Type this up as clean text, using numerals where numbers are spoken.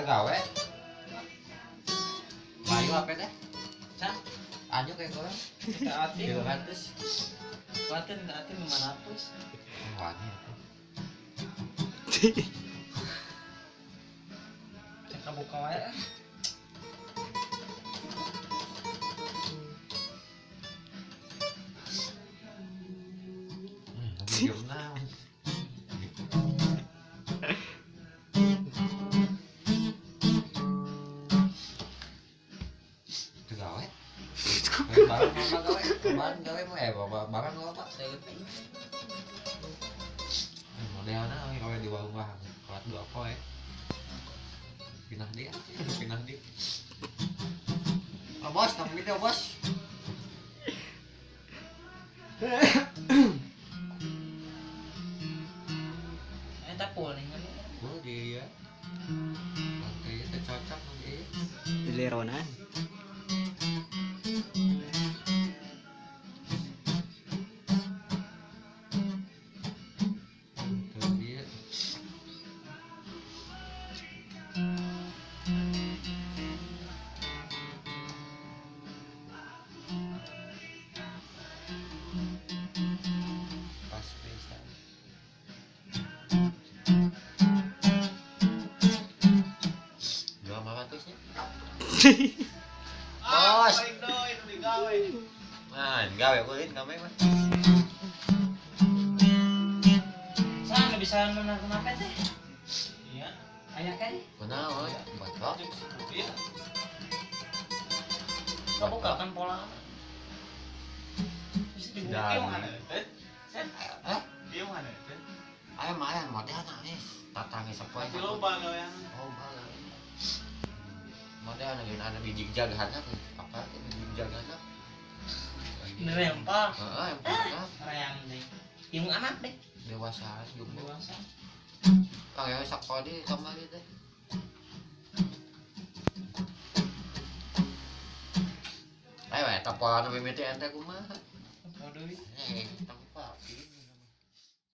gawe. Bayu apa teh? Cak, Anyu kayak gue. Atin. 300. Atin 500. Wani. Cek buka wae. Diam naon. Gawe. Barang mama gawe. Kemarin gawe mah barang gawe Pak. Saya ngerti. Modelnya gawe di bawah kelas 2 poe. Pindah dia. Oh, bos, tang video, bos. Eta pul nih kan. Oh, dia. Oke, itu cocok nanti. Lironan. Itu dia. Pas bisa. Dua 500-nya. Bos. Nah, gawe kulit gawe mah. Sana bisa menang kenapa teh? Iya. Aya kan? Kunaon? Bacok. Iya. Kamu kan pola. Bisa dibuka yang mana? Dia mana? Ayam modelna tatangi sapoe. Tapi loba gawean. Oh, malah. Modelna geus ada bijig jagahanna teh. Apa teh bijig jagahanna? Nerempar. Heeh, yang pernah Reang deh. Yung anak deh. dewasa juga. Dewasa. Kang yang sakodi kamari teh. Ayo eta pola nu mimiti ente kumaha? Podo. Tempat.